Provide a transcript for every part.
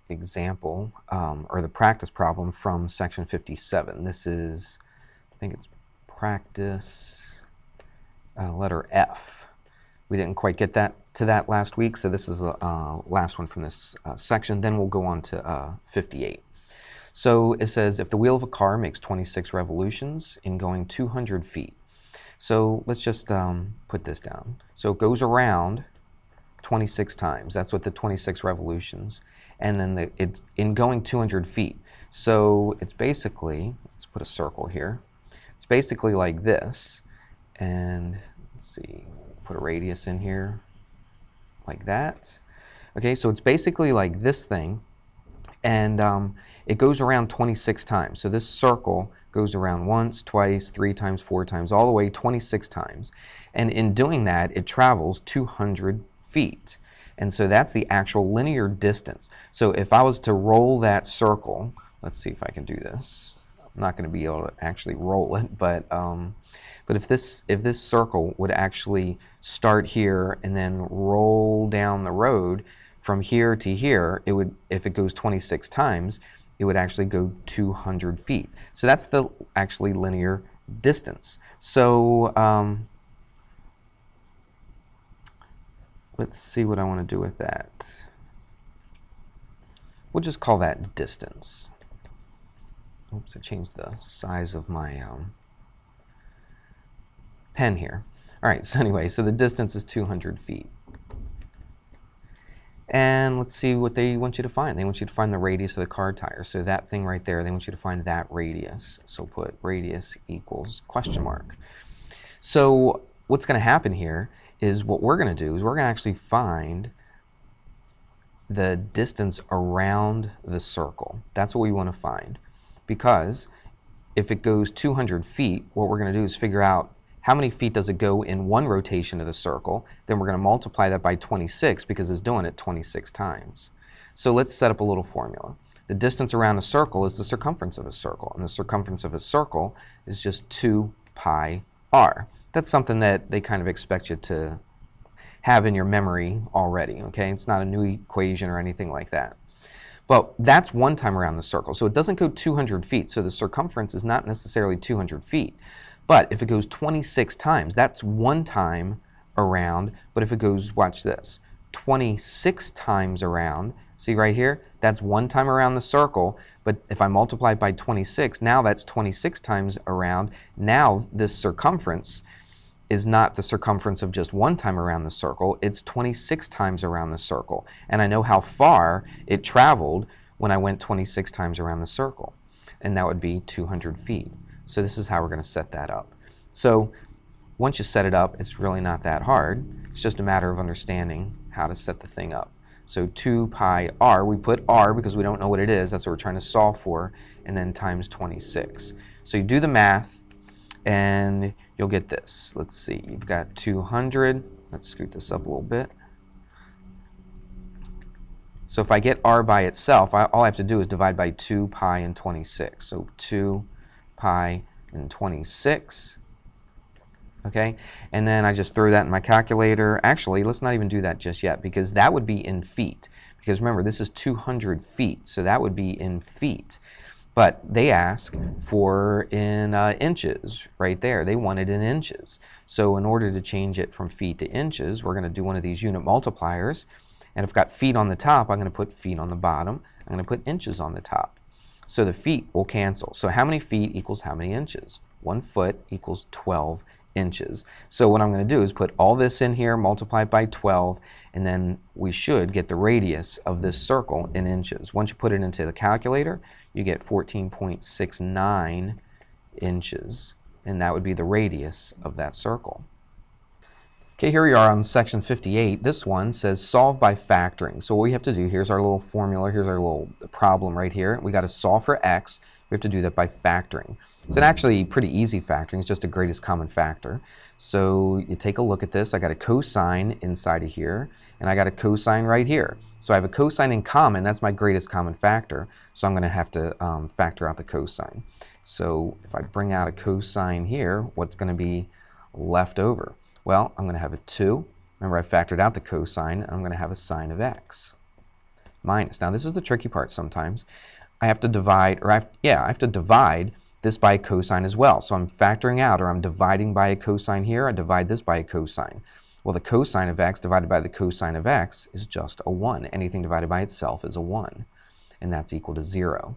example or the practice problem from section 57. This is, I think it's practice letter F. We didn't quite get to that last week, so this is the last one from this section. Then we'll go on to 58. So it says if the wheel of a car makes 26 revolutions in going 200 feet. So let's just put this down. So it goes around 26 times. That's what the 26 revolutions. And then it's in going 200 feet. So it's basically, let's put a circle here. It's basically like this. And let's see, put a radius in here like that. Okay, so it's basically like this thing. And it goes around 26 times. So this circle goes around once, twice, 3 times, 4 times, all the way 26 times. And in doing that, it travels 200 feet. And so that's the actual linear distance. So if I was to roll that circle, let's see if I can do this. I'm not going to be able to actually roll it, but if this circle would actually start here and then roll down the road from here to here, it would, if it goes 26 times, it would actually go 200 feet. So that's the actually linear distance. So let's see what I want to do with that. We'll just call that distance. Oops, I changed the size of my pen here. All right, so anyway, so the distance is 200 feet. And let's see what they want you to find. They want you to find the radius of the car tire. So that thing right there, they want you to find that radius. So put radius equals question mark. So what's going to happen here is what we're going to do is we're going to actually find the distance around the circle. That's what we want to find. Because if it goes 200 feet, what we're going to do is figure out how many feet does it go in one rotation of the circle. Then we're going to multiply that by 26 because it's doing it 26 times. So let's set up a little formula. The distance around a circle is the circumference of a circle, and the circumference of a circle is just 2 pi r. That's something that they kind of expect you to have in your memory already, okay? It's not a new equation or anything like that. But that's one time around the circle, so it doesn't go 200 feet, so the circumference is not necessarily 200 feet. But if it goes 26 times, that's one time around. But if it goes, watch this, 26 times around, see right here, that's one time around the circle. But if I multiply by 26, now that's 26 times around. Now this circumference is not the circumference of just one time around the circle, it's 26 times around the circle. And I know how far it traveled when I went 26 times around the circle. And that would be 200 feet. So this is how we're going to set that up. So once you set it up, it's really not that hard. It's just a matter of understanding how to set the thing up. So 2 pi r, we put r because we don't know what it is, that's what we're trying to solve for, and then times 26. So you do the math and you'll get this. Let's see, you've got 200, let's scoot this up a little bit. So if I get r by itself, all I have to do is divide by 2 pi and 26. So 2 pi and 26, okay? And then I just throw that in my calculator. Actually, let's not even do that just yet because that would be in feet. Because remember, this is 200 feet, so that would be in feet. But they ask for in inches right there. They want it in inches. So in order to change it from feet to inches, we're going to do one of these unit multipliers. And if I've got feet on the top, I'm going to put feet on the bottom. I'm going to put inches on the top. So the feet will cancel. So how many feet equals how many inches? 1 foot equals 12 inches. So what I'm going to do is put all this in here, multiply it by 12, and then we should get the radius of this circle in inches. Once you put it into the calculator, you get 14.69 inches, and that would be the radius of that circle. Okay, here we are on section 58. This one says solve by factoring. So what we have to do, here's our little formula, here's our little problem right here. We got to solve for x. We have to do that by factoring. It's an actually pretty easy factoring. It's just a greatest common factor. So you take a look at this. I got a cosine inside of here, and I got a cosine right here. So I have a cosine in common. That's my greatest common factor. So I'm going to have to factor out the cosine. So if I bring out a cosine here, what's going to be left over? Well, I'm going to have a 2. Remember, I factored out the cosine, and I'm going to have a sine of x. minus. Now this is the tricky part sometimes. I have to divide, or I have to divide this by a cosine as well. So I'm factoring out, or I'm dividing by a cosine here. I divide this by a cosine. Well, the cosine of x divided by the cosine of x is just a 1. Anything divided by itself is a 1, and that's equal to 0.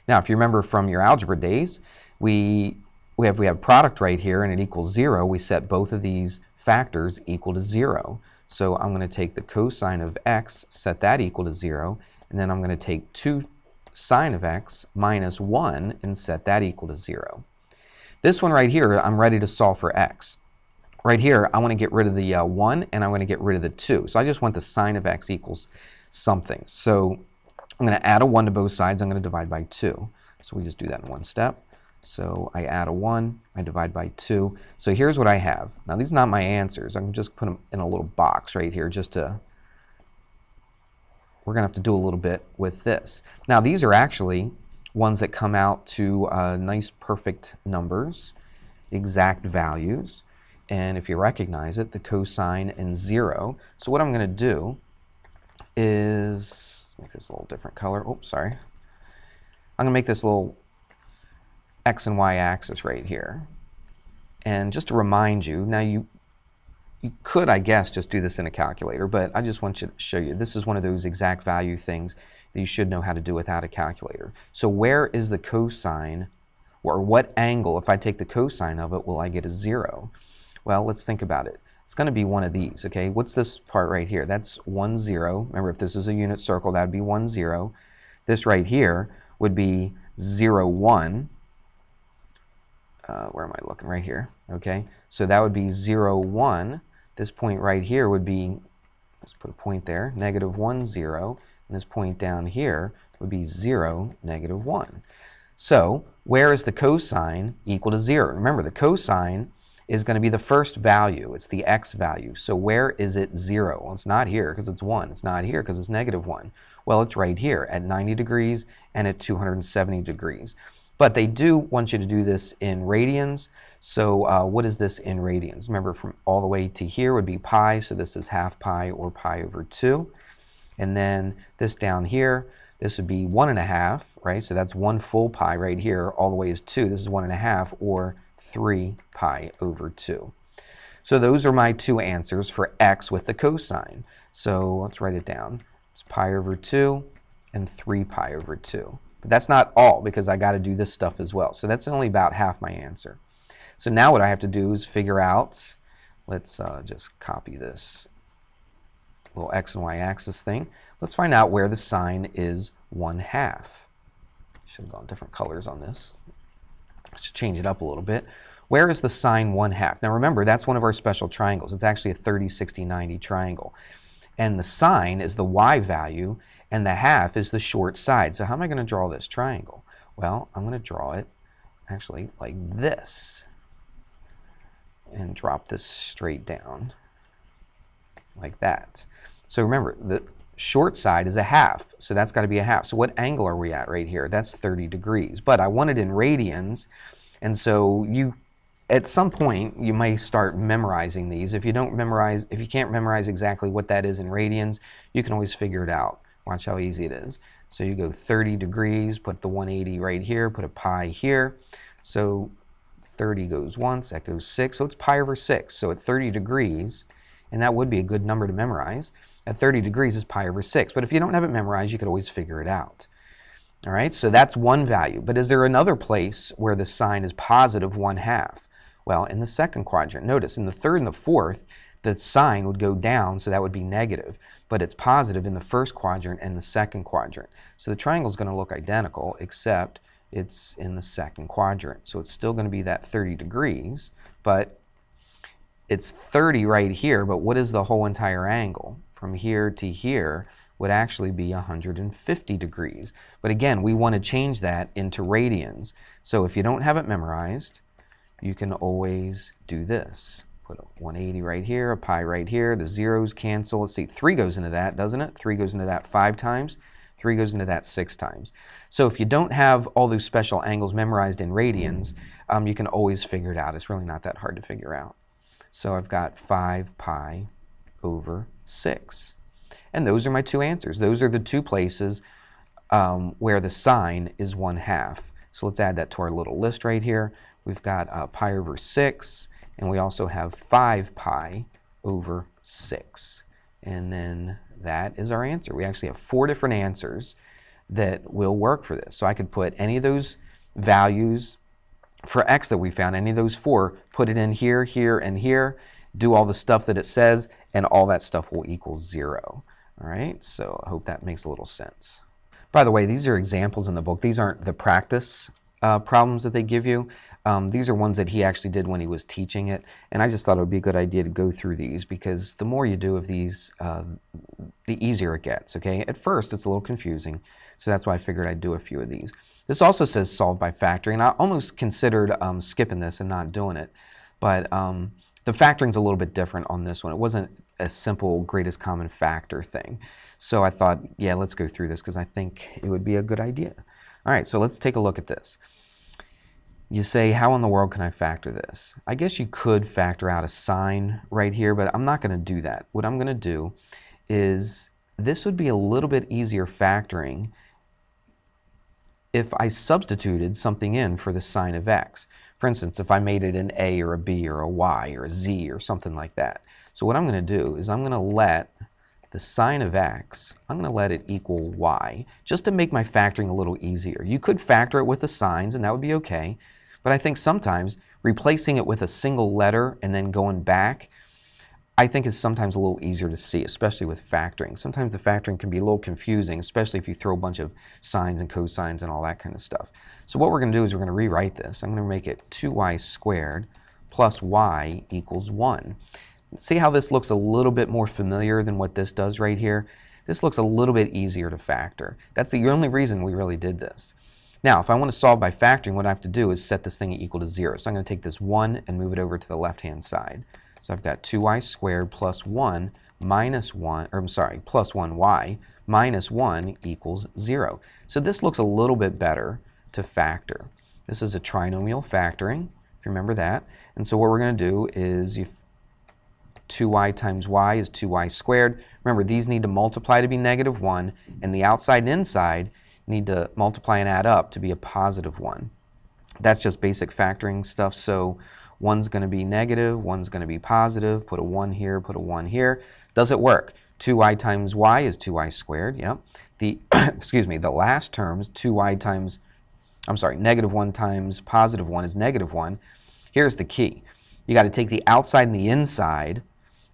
Now, if you remember from your algebra days, we have product right here, and it equals 0. We set both of these factors equal to 0. So I'm going to take the cosine of x, set that equal to 0, and then I'm going to take 2 sine of x minus 1 and set that equal to 0. This one right here, I'm ready to solve for x. Right here, I want to get rid of the 1 and I want to get rid of the 2. So I just want the sine of x equals something. So I'm going to add a 1 to both sides. I'm going to divide by 2. So we just do that in one step. So I add a 1, I divide by 2. So here's what I have. Now these are not my answers. I'm just put them in a little box right here just to, we're going to have to do a little bit with this. Now these are actually ones that come out to nice perfect numbers, exact values. And if you recognize it, the cosine and 0. So what I'm going to do is make this a little different color. Oops, sorry. I'm going to make this little x and y axis right here. And just to remind you, now you could, I guess, just do this in a calculator, but I just want to show you, this is one of those exact value things that you should know how to do without a calculator. So where is the cosine, or what angle, if I take the cosine of it, will I get a 0? Well, let's think about it. It's going to be one of these, okay? What's this part right here? That's 1, 0. Remember, if this is a unit circle, that would be 1, 0. This right here would be 0, 1. Where am I looking? Right here, okay? So that would be 0, 1. This point right here would be, let's put a point there, negative 1, 0. And this point down here would be 0, negative 1. So where is the cosine equal to 0? Remember, the cosine is going to be the first value. It's the x value. So where is it 0? Well, it's not here because it's 1. It's not here because it's negative 1. Well, it's right here at 90 degrees and at 270 degrees. But they do want you to do this in radians. So what is this in radians? Remember, from all the way to here would be pi. So this is half pi or pi over 2. And then this down here, this would be 1.5, right? So that's 1 full pi right here. All the way is 2. This is 1.5, or 3 pi over 2. So those are my two answers for x with the cosine. So let's write it down. It's pi over 2 and 3 pi over 2. But that's not all, because I got to do this stuff as well. So that's only about half my answer. So now what I have to do is figure out, let's just copy this little x and y axis thing. Let's find out where the sine is 1/2. Should have gone different colors on this. Let's change it up a little bit. Where is the sine 1/2? Now remember, that's one of our special triangles. It's actually a 30, 60, 90 triangle. And the sine is the y value, and the half is the short side. So how am I going to draw this triangle? Well, I'm going to draw it actually like this and drop this straight down like that. So remember, the short side is a half, so that's got to be a half. So what angle are we at right here? That's 30 degrees. But I want it in radians, and so at some point you may start memorizing these. If you can't memorize exactly what that is in radians, you can always figure it out. Watch how easy it is. So you go 30 degrees, put the 180 right here, put a pi here. So 30 goes once, that goes 6, so it's pi over 6. So at 30 degrees, and that would be a good number to memorize, at 30 degrees is pi over 6. But if you don't have it memorized, you could always figure it out. All right, so that's one value. But is there another place where the sine is positive 1/2? Well, in the second quadrant. Notice, in the third and the fourth, the sign would go down, so that would be negative. But it's positive in the first quadrant and the second quadrant. So the triangle is going to look identical, except it's in the second quadrant. So it's still going to be that 30 degrees, but it's 30 right here. But what is the whole entire angle? From here to here would actually be 150 degrees. But again, we want to change that into radians. So if you don't have it memorized, you can always do this. Put a 180 right here, a pi right here, the zeros cancel. Let's see, 3 goes into that, doesn't it? 3 goes into that 5 times, 3 goes into that 6 times. So if you don't have all those special angles memorized in radians, you can always figure it out. It's really not that hard to figure out. So I've got 5 pi over 6. And those are my two answers. Those are the two places where the sign is 1/2. So let's add that to our little list right here. We've got pi over 6, and we also have 5 pi over 6. And then that is our answer. We actually have 4 different answers that will work for this. So I could put any of those values for x that we found, any of those 4, put it in here, here, and here, do all the stuff that it says, and all that stuff will equal 0. All right, so I hope that makes a little sense. By the way, these are examples in the book. These aren't the practice problems that they give you. These are ones that he actually did when he was teaching it, and I just thought it would be a good idea to go through these because the more you do of these, the easier it gets, okay? At first, it's a little confusing, so that's why I figured I'd do a few of these. This also says solve by factoring, and I almost considered skipping this and not doing it, but the factoring's a little bit different on this one. It wasn't a simple greatest common factor thing. So I thought, yeah, let's go through this because I think it would be a good idea. All right, so let's take a look at this. You say, how in the world can I factor this? I guess you could factor out a sign right here, but I'm not going to do that. What I'm going to do is this would be a little bit easier factoring if I substituted something in for the sign of x. For instance, if I made it an a or a b or a y or a z or something like that. So what I'm going to do is I'm going to let the sign of x, I'm going to let it equal y, just to make my factoring a little easier. You could factor it with the signs, and that would be okay, but I think sometimes replacing it with a single letter and then going back, I think is sometimes a little easier to see, especially with factoring. Sometimes the factoring can be a little confusing, especially if you throw a bunch of sines and cosines and all that kind of stuff. So what we're going to do is we're going to rewrite this. I'm going to make it 2y squared plus y equals 1. See how this looks a little bit more familiar than what this does right here? This looks a little bit easier to factor. That's the only reason we really did this. Now, if I want to solve by factoring, what I have to do is set this thing equal to 0. So I'm going to take this 1 and move it over to the left-hand side. So I've got 2y squared plus 1 minus 1, or I'm sorry, plus 1y minus 1 equals 0. So this looks a little bit better to factor. This is a trinomial factoring, if you remember that. And so what we're going to do is 2y times y is 2y squared. Remember, these need to multiply to be negative 1, and the outside and inside need to multiply and add up to be a positive 1. That's just basic factoring stuff, so 1's going to be negative, 1's going to be positive, put a 1 here, put a 1 here. Does it work? 2y times y is 2y squared, yep. The, excuse me, the last term is 2y times, I'm sorry, negative 1 times positive 1 is negative 1. Here's the key. You got to take the outside and the inside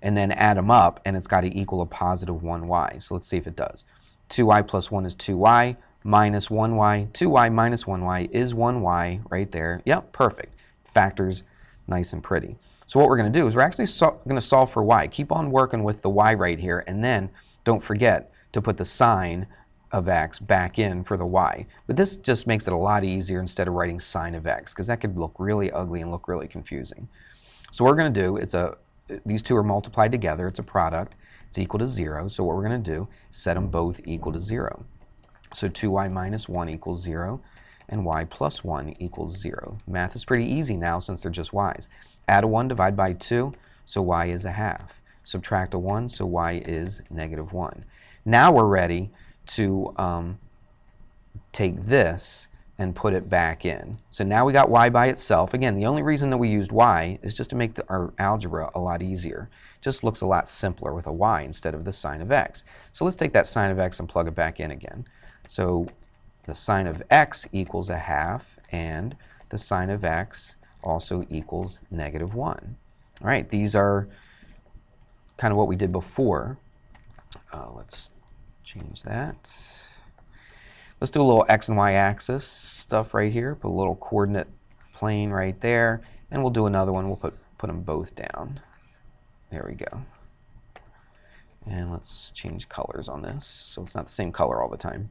and then add them up, and it's got to equal a positive 1y. So let's see if it does. 2y plus 1 is 2y, minus 1y. 2y minus 1y is 1y right there. Yep, perfect. Factors nice and pretty. So what we're going to do is we're actually going to solve for y. Keep on working with the y right here, and then don't forget to put the sign of x back in for the y. But this just makes it a lot easier instead of writing sine of x, because that could look really ugly and look really confusing. So what we're going to do, these two are multiplied together, it's a product, it's equal to 0. So what we're going to do is set them both equal to 0. So 2y minus 1 equals 0, and y plus 1 equals 0. Math is pretty easy now since they're just y's. Add a 1, divide by 2, so y is a half. Subtract a 1, so y is negative 1. Now we're ready to take this and put it back in. So now we got y by itself. Again, the only reason that we used y is just to make our algebra a lot easier. It just looks a lot simpler with a y instead of the sine of x. So let's take that sine of x and plug it back in again. So the sine of x equals a half, and the sine of x also equals negative 1. All right, these are kind of what we did before. Let's change that. Let's do a little x and y axis stuff right here. Put a little coordinate plane right there, and we'll do another one. We'll put them both down. There we go. And let's change colors on this so it's not the same color all the time.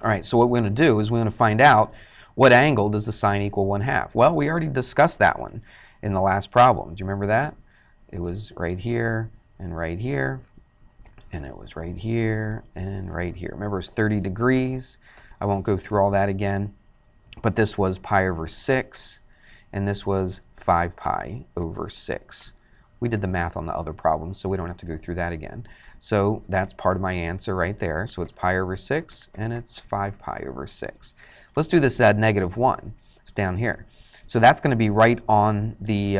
All right, so what we're going to do is we're going to find out what angle does the sine equal 1/2. Well, we already discussed that one in the last problem. Do you remember that? It was right here and right here. And it was right here and right here. Remember, it's 30 degrees. I won't go through all that again. But this was pi over 6, and this was 5 pi over 6. We did the math on the other problem, so we don't have to go through that again. So that's part of my answer right there. So it's pi over 6, and it's 5 pi over 6. Let's do this at -1. It's down here. So that's going to be right on the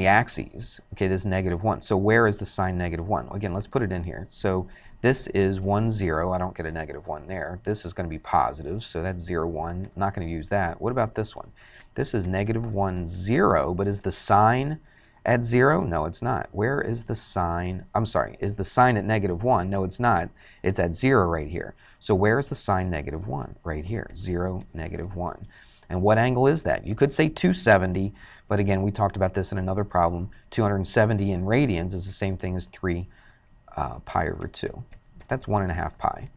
axes. Okay, this -1. So where is the sign -1? Again, let's put it in here. So this is 1, 0. I don't get a -1 there. This is going to be positive, so that's 0, 1. I'm not going to use that. What about this one? This is -1, 0, but is the sign at 0? No, it's not. Where is the sign? I'm sorry, is the sign at -1? No, it's not. It's at 0 right here. So where is the sign -1? Right here, 0, -1. And what angle is that? You could say 270, but again, we talked about this in another problem. 270 in radians is the same thing as 3 pi over 2. That's 1.5 pi.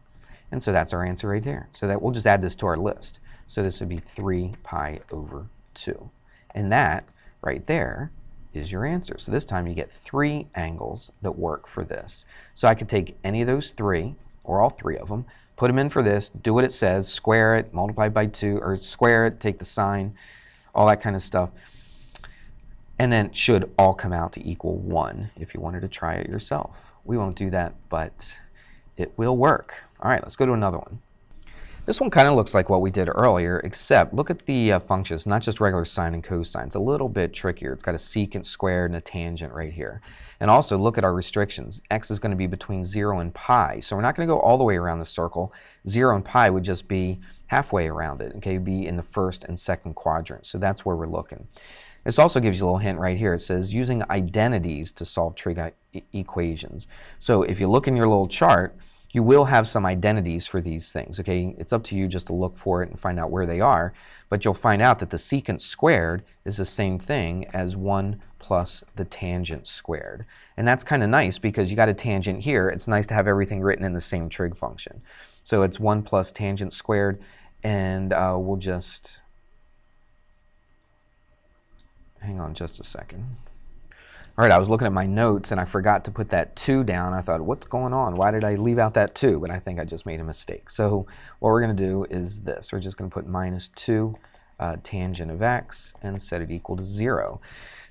And so that's our answer right there. So that we'll just add this to our list. So this would be 3 pi over 2. And that right there is your answer. So this time you get 3 angles that work for this. So I could take any of those 3, or all 3 of them, put them in for this, do what it says, square it, multiply by 2, or square it, take the sign, all that kind of stuff. And then it should all come out to equal 1 if you wanted to try it yourself. We won't do that, but it will work. All right, let's go to another one. This one kind of looks like what we did earlier, except look at the functions, not just regular sine and cosine. It's a little bit trickier. It's got a secant squared and a tangent right here. And also look at our restrictions. X is going to be between 0 and pi. So we're not going to go all the way around the circle. 0 and pi would just be halfway around it. Okay, be in the first and second quadrant. So that's where we're looking. This also gives you a little hint right here. It says using identities to solve trig equations. So if you look in your little chart, you will have some identities for these things. Okay, it's up to you just to look for it and find out where they are, but you'll find out that the secant squared is the same thing as 1 plus the tangent squared. And that's kind of nice because you got a tangent here. It's nice to have everything written in the same trig function. So it's 1 plus tangent squared, and we'll just hang on just a second. All right, I was looking at my notes and I forgot to put that 2 down. I thought, what's going on? Why did I leave out that 2? But I think I just made a mistake. So what we're going to do is this. We're just going to put -2 tangent of x and set it equal to 0.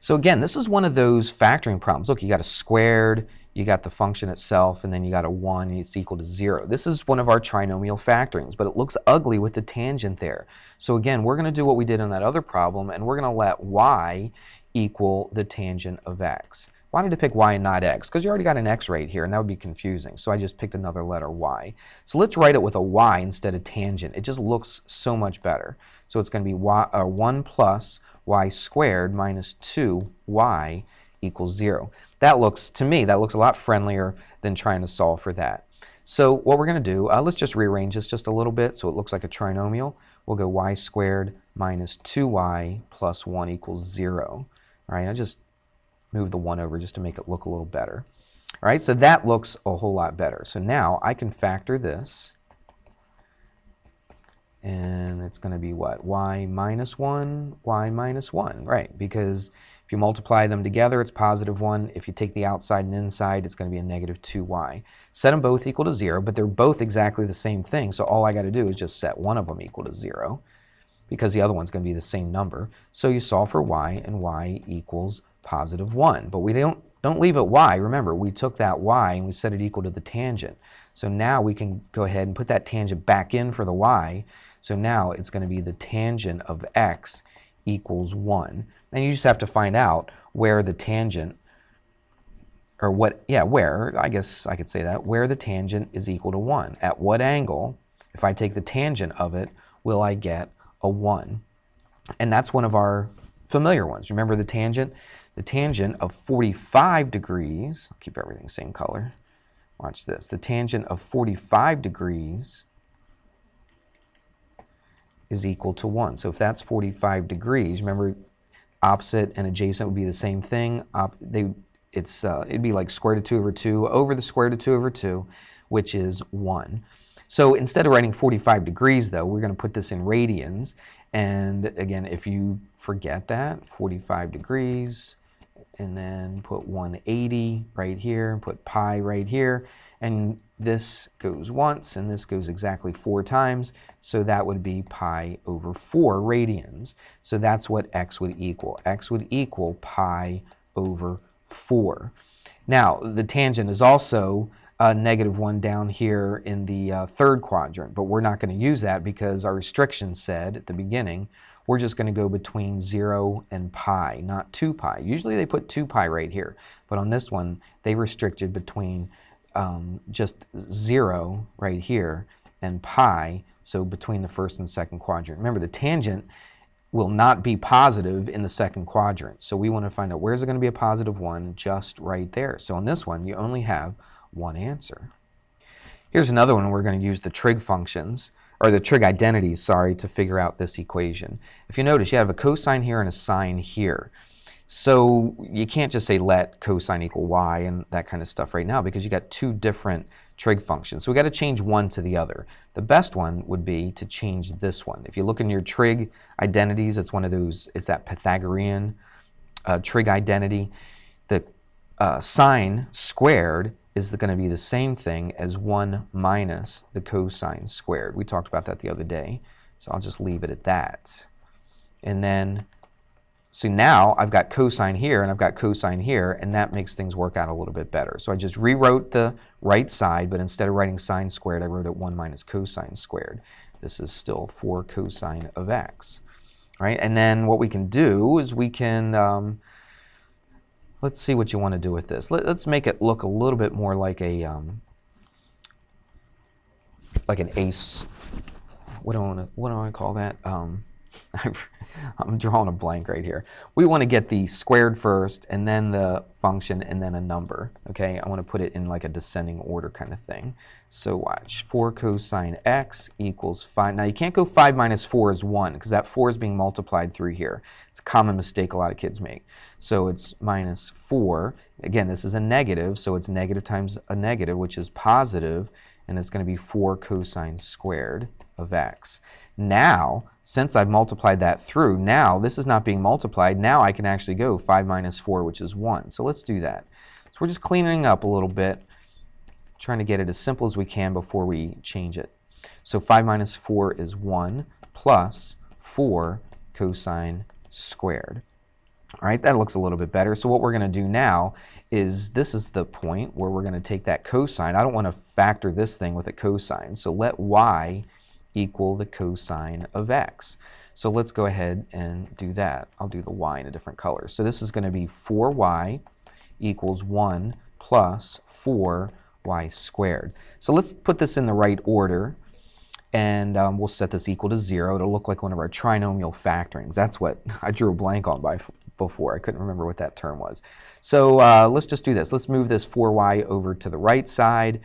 So again, this is one of those factoring problems. Look, you got a squared, you got the function itself, and then you got a 1, and it's equal to 0. This is one of our trinomial factorings, but it looks ugly with the tangent there. So again, we're going to do what we did in that other problem, and we're going to let y equal the tangent of x. Why did I pick y and not x? Because you already got an x right here, and that would be confusing. So I just picked another letter, y. So let's write it with a y instead of tangent. It just looks so much better. So it's going to be 1 plus y squared minus 2y equals 0. That looks, to me, that looks a lot friendlier than trying to solve for that. So what we're going to do, let's just rearrange this just a little bit so it looks like a trinomial. We'll go y squared minus 2y plus 1 equals 0. All right, I just move the 1 over just to make it look a little better. All right, so that looks a whole lot better. So now I can factor this, and it's going to be what? Y minus 1, y minus 1, right? Because if you multiply them together, it's positive 1. If you take the outside and inside, it's going to be a negative 2y. Set them both equal to 0, but they're both exactly the same thing. So all I got to do is just set one of them equal to 0, because the other one's going to be the same number. So you solve for y, and y equals positive 1. But we don't leave it y. Remember, we took that y and we set it equal to the tangent. So now we can go ahead and put that tangent back in for the y. So now it's going to be the tangent of x equals 1. And you just have to find out where the tangent, or where, I guess I could say that, where the tangent is equal to 1. At what angle, if I take the tangent of it, will I get a 1? And that's one of our familiar ones. Remember the tangent? The tangent of 45 degrees, I'll keep everything same color. Watch this. The tangent of 45 degrees is equal to 1. So if that's 45 degrees, remember opposite and adjacent would be the same thing. It'd be like square root of 2 over 2 over the square root of 2 over 2, which is 1. So instead of writing 45 degrees, though, we're going to put this in radians. And again, if you forget that, 45 degrees, and then put 180 right here, and put pi right here, and this goes once, and this goes exactly 4 times, so that would be pi over 4 radians. So that's what x would equal. X would equal pi over 4. Now, the tangent is also -1 down here in the third quadrant, but we're not going to use that because our restriction said at the beginning we're just going to go between 0 and pi, not 2 pi. Usually they put 2 pi right here, but on this one they restricted between just 0 right here and pi, so between the first and second quadrant. Remember, the tangent will not be positive in the second quadrant, so we want to find out where's it going to be a positive 1, just right there. So on this one you only have one answer. Here's another one. We're going to use the trig functions, or the trig identities, sorry, to figure out this equation. If you notice, you have a cosine here and a sine here. So you can't just say let cosine equal y and that kind of stuff right now, because you got two different trig functions. So we got to change one to the other. The best one would be to change this one. If you look in your trig identities, it's one of those, it's that Pythagorean trig identity. The sine squared is going to be the same thing as 1 minus the cosine squared. We talked about that the other day, so I'll just leave it at that. And then, so now I've got cosine here and I've got cosine here, and that makes things work out a little bit better. So I just rewrote the right side, but instead of writing sine squared, I wrote it 1 minus cosine squared. This is still 4 cosine of x. All right, and then what we can do is we can, let's see what you want to do with this. Let's make it look a little bit more like a like an ace. What do I want to call that? I'm drawing a blank right here. We want to get the squared first, and then the function, and then a number. Okay, I want to put it in like a descending order kind of thing. So watch, 4 cosine x equals 5. Now you can't go 5 minus 4 is 1, because that 4 is being multiplied through here. It's a common mistake a lot of kids make. So it's minus 4. Again, this is a negative, so it's negative times a negative, which is positive, and it's going to be 4 cosine squared of x. Now, since I've multiplied that through, now this is not being multiplied. Now I can actually go 5 minus 4, which is 1. So let's do that. So we're just cleaning up a little bit, trying to get it as simple as we can before we change it. So 5 minus 4 is 1 plus 4 cosine squared. All right, that looks a little bit better. So what we're going to do now is, this is the point where we're going to take that cosine. I don't want to factor this thing with a cosine, so let y equal the cosine of x. So let's go ahead and do that. I'll do the y in a different color. So this is going to be 4y equals 1 plus 4y squared. So let's put this in the right order, and we'll set this equal to 0. It'll look like one of our trinomial factorings. That's what I drew a blank on before. I couldn't remember what that term was. So let's just do this. Let's move this 4y over to the right side.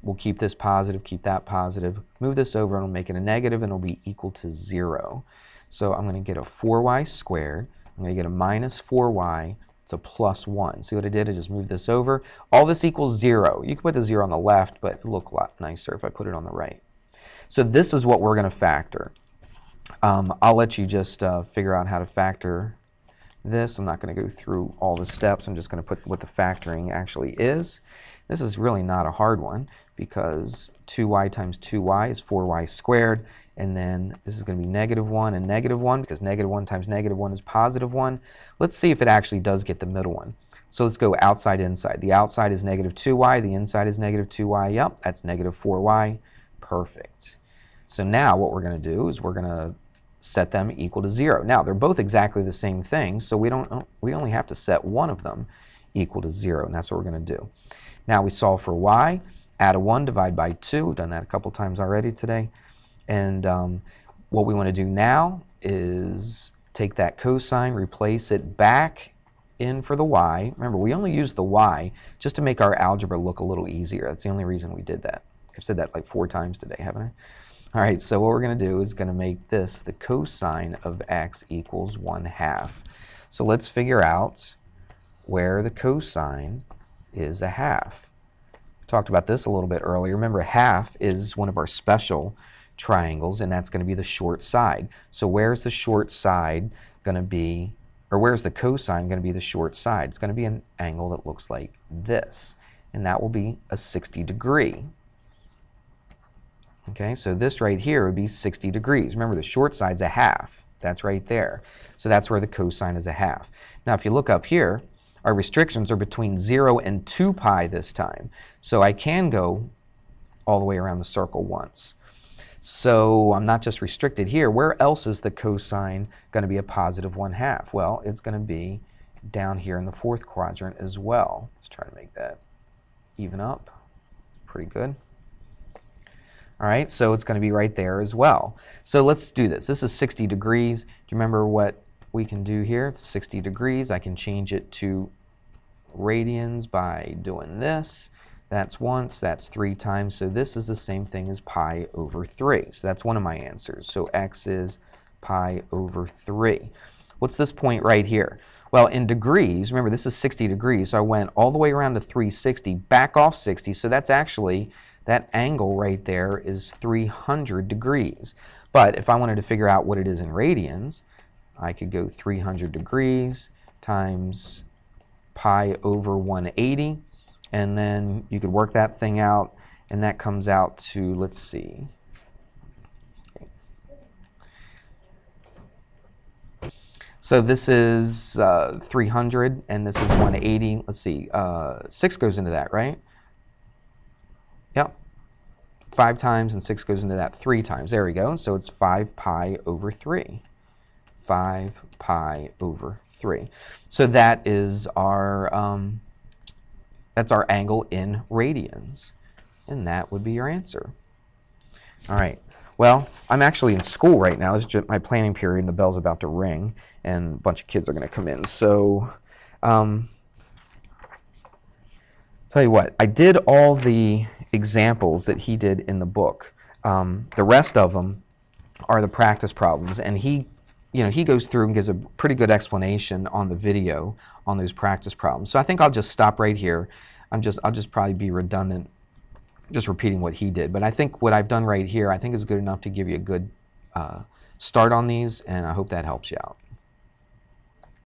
We'll keep this positive, keep that positive. Move this over and we'll make it a negative, and it'll be equal to 0. So I'm going to get a 4y squared. I'm going to get a minus 4y. It's a plus 1. See what I did? I just moved this over. All this equals 0. You can put the 0 on the left, but it'll look a lot nicer if I put it on the right. So this is what we're going to factor. I'll let you just figure out how to factor this. I'm not going to go through all the steps. I'm just going to put what the factoring actually is. This is really not a hard one, because 2y times 2y is 4y squared, and then this is going to be -1 and -1, because -1 times -1 is positive 1. Let's see if it actually does get the middle one. So let's go outside, inside. The outside is -2y, the inside is -2y. Yep, that's -4y. Perfect. So now what we're going to do is we're going to set them equal to 0. Now they're both exactly the same thing, so we only have to set one of them equal to 0, and that's what we're going to do. Now we solve for y, add a 1, divide by 2. We've done that a couple times already today. And what we want to do now is take that cosine, replace it back in for the y. Remember, we only use the y just to make our algebra look a little easier. That's the only reason we did that. I've said that like 4 times today, haven't I? All right, so what we're going to do is going to make this the cosine of x equals 1/2. So let's figure out where the cosine is a half. We talked about this a little bit earlier. Remember, half is one of our special triangles, and that's going to be the short side. So where's the short side going to be, or where's the cosine going to be the short side? It's going to be an angle that looks like this, and that will be a 60 degree. Okay, so this right here would be 60 degrees. Remember, the short side's a half. That's right there. So that's where the cosine is a half. Now, if you look up here, our restrictions are between 0 and 2 pi this time. So I can go all the way around the circle once. So I'm not just restricted here. Where else is the cosine going to be a positive 1/2? Well, it's going to be down here in the fourth quadrant as well. Let's try to make that even up. Pretty good. All right, so it's going to be right there as well. So let's do this. This is 60 degrees. Do you remember what we can do here? 60 degrees, I can change it to radians by doing this. That's once, that's 3 times. So this is the same thing as pi over 3. So that's one of my answers. So x is pi over 3. What's this point right here? Well, in degrees, remember this is 60 degrees, so I went all the way around to 360, back off 60, so that's actually, that angle right there is 300 degrees. But if I wanted to figure out what it is in radians, I could go 300 degrees times pi over 180, and then you could work that thing out, and that comes out to, let's see. So this is 300, and this is 180. Let's see, 6 goes into that, right? Yep. 5 times, and 6 goes into that 3 times. There we go. So it's 5 pi over 3. 5 pi over 3. So that is our that's our angle in radians, and that would be your answer. All right. Well, I'm actually in school right now. This is just my planning period, and the bell's about to ring, and a bunch of kids are going to come in. So, tell you what, I did all the examples that he did in the book. The rest of them are the practice problems, and he goes through and gives a pretty good explanation on the video on those practice problems. So I think I'll just stop right here. I'll just probably be redundant, just repeating what he did. But I think what I've done right here, I think is good enough to give you a good start on these, and I hope that helps you out.